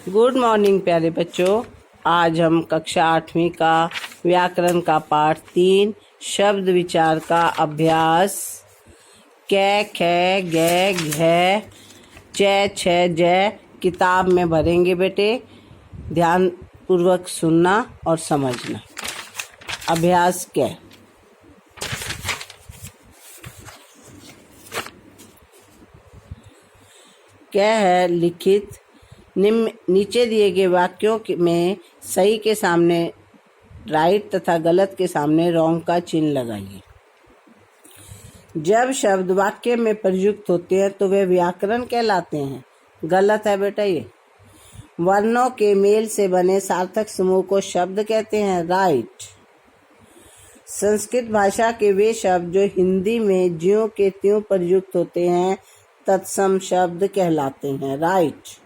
Good morning प्यारे बच्चों। आज हम कक्षा 8वीं का व्याकरण का पाठ 3 शब्द विचार का अभ्यास कै खे गै घै च छ जय किताब में भरेंगे बेटे। ध्यान पूर्वक सुनना और समझना। अभ्यास कै है लिखित नीचे दिए गए वाक्यों में सही के सामने राइट तथा गलत के सामने रॉन्ग का चिन्ह लगाइए। जब शब्द वाक्य में प्रयुक्त होते हैं तो वे व्याकरण कहलाते हैं। गलत है बेटा ये। वर्णों के मेल से बने सार्थक समूह को शब्द कहते हैं। राइट। संस्कृत भाषा के वे शब्द जो हिंदी में ज्यों के त्यों प्रयुक्त होते हैं तत्सम शब्द कहलाते हैं। राइट।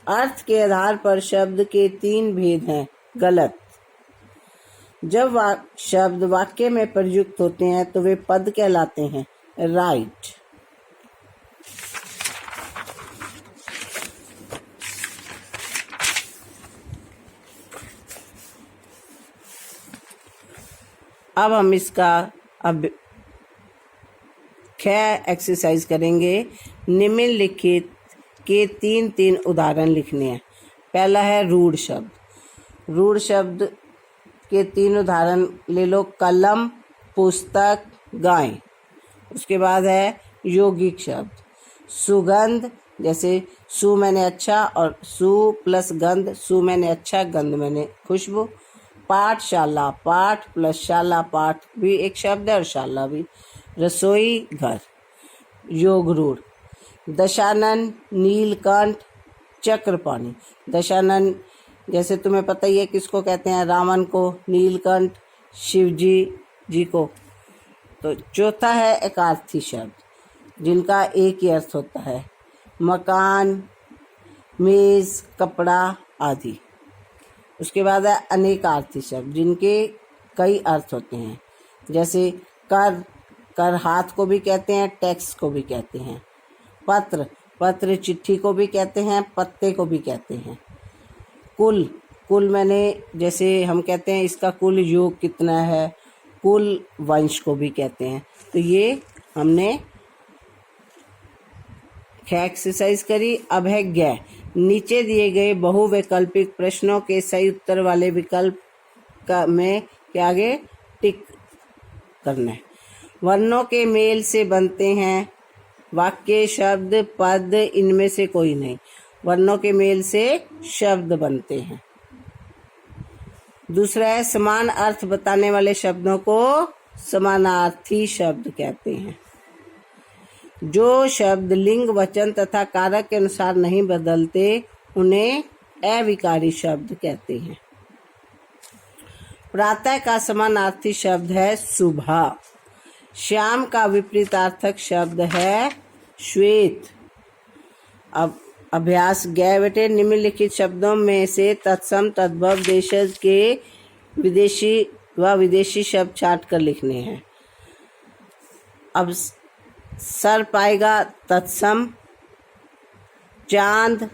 अर्थ के आधार पर शब्द के 3 भेद हैं। गलत। जब शब्द वाक्य में प्रयुक्त होते हैं तो वे पद कहलाते हैं। राइट। अब हम इसका एक्सरसाइज करेंगे। निम्नलिखित के 3 उदाहरण लिखने हैं। पहला है रूढ़ शब्द। रूढ़ शब्द के 3 उदाहरण ले लो। कलम, पुस्तक, गाय। उसके बाद है यौगिक शब्द। सुगंध, जैसे सु मैंने अच्छा और सु प्लस गंध, सु मैंने अच्छा गंध मैंने खुशबू। पाठशाला, पाठ प्लस शाला, पाठ भी एक शब्द है और शाला भी। रसोई घर। योग रूढ़। दशानन, नीलकंठ, चक्रपाणी। दशानन जैसे तुम्हें पता ही है किसको कहते हैं। रावण को। नीलकंठ शिवजी जी को। तो चौथा है एकार्थी शब्द जिनका एक ही अर्थ होता है। मकान, मेज, कपड़ा आदि। उसके बाद है अनेकार्थी शब्द जिनके कई अर्थ होते हैं। जैसे कर, कर हाथ को भी कहते हैं, टैक्स को भी कहते हैं। पत्र, पत्र चिट्ठी को भी कहते हैं, पत्ते को भी कहते हैं। कुल, कुल मैंने जैसे हम कहते हैं इसका कुल योग कितना है, कुल वंश को भी कहते हैं। तो ये हमने एक्सरसाइज करी। अब है गै। नीचे दिए गए बहुवैकल्पिक प्रश्नों के सही उत्तर वाले विकल्प का में के आगे टिक करना है। वर्णों के मेल से बनते हैं वाक्य, शब्द, पद, इनमें से कोई नहीं। वर्णों के मेल से शब्द बनते हैं। दूसरा है समान अर्थ बताने वाले शब्दों को समानार्थी शब्द कहते हैं। जो शब्द लिंग, वचन तथा कारक के अनुसार नहीं बदलते उन्हें अविकारी शब्द कहते हैं। प्रातः का समानार्थी शब्द है सुबह। श्याम का विपरीतार्थक शब्द है श्वेत। अब अभ्यास गै बेटे। निम्नलिखित शब्दों में से तत्सम, तद्भव, देशज के विदेशी व विदेशी शब्द छांट कर लिखने हैं। अब सर पाएगा तत्सम, चांद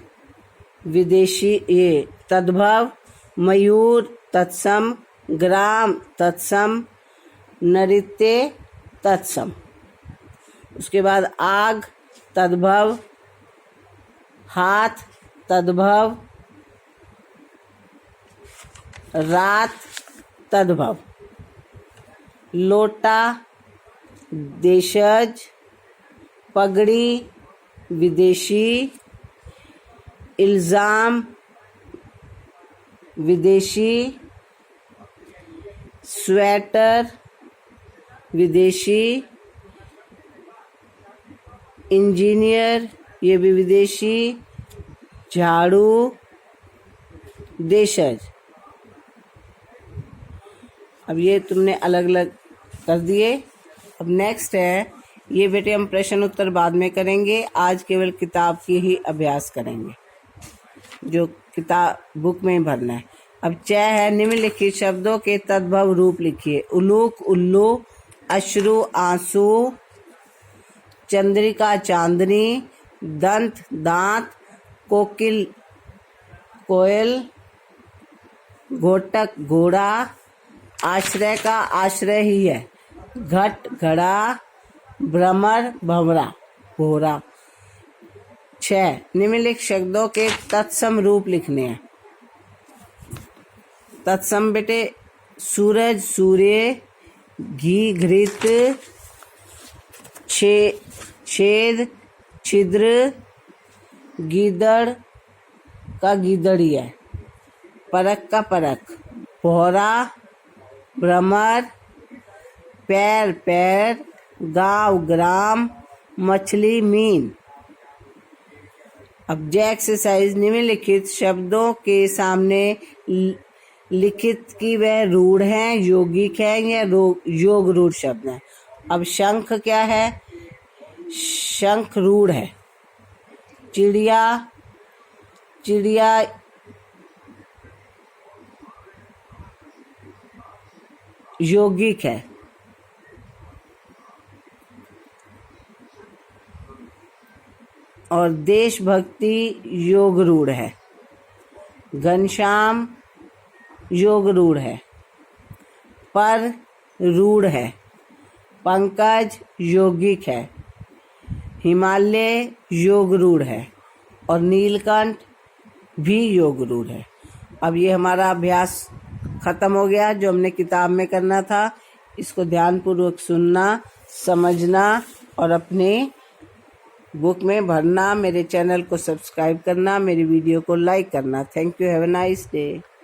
विदेशी ये तद्भव, मयूर तत्सम, ग्राम तत्सम, नृत्य तत्सम। उसके बाद आग तद्भव, हाथ तद्भव, रात तद्भव, लोटा देशज, पगड़ी विदेशी, इल्जाम विदेशी, स्वेटर विदेशी, इंजीनियर ये भी विदेशी, झाड़ू देशज। अब ये तुमने अलग अलग कर दिए। अब नेक्स्ट है ये बेटे हम प्रश्न उत्तर बाद में करेंगे। आज केवल किताब की ही अभ्यास करेंगे जो किताब बुक में भरना है। अब च है निम्नलिखित शब्दों के तद्भव रूप लिखिए। उलूक उल्लू, अश्रु आंसू, चंद्रिका चांदनी, दंत दांत, कोकिल कोयल, घोटक घोड़ा, आश्रय का आश्रय ही है, घट घड़ा, भ्रमर भंवरा भोरा। 6 निम्नलिखित शब्दों के तत्सम रूप लिखने हैं। तत्सम बेटे सूरज सूर्य, घी घृत, छेद छिद्र, गीदड़ का गीदड़ी है, परख का परख, भौरा भ्रमर, पैर पैर, गांव ग्राम, मछली मीन। अब जे एक्सरसाइज निम्नलिखित शब्दों के सामने लिखित की वह रूढ़ हैं, यौगिक है या योग रूढ़ शब्द है। अब शंख क्या है? शंख रूढ़ है। चिड़िया, चिड़िया यौगिक है। और देशभक्ति योग रूढ़ है। घनश्याम योग रूढ़ है। पर रूढ़ है। पंकज यौगिक है। हिमालय योग रूढ़ है और नीलकंठ भी योग रूढ़ है। अब ये हमारा अभ्यास खत्म हो गया जो हमने किताब में करना था। इसको ध्यानपूर्वक सुनना, समझना और अपने बुक में भरना। मेरे चैनल को सब्सक्राइब करना, मेरी वीडियो को लाइक करना। Thank you. Have a nice day.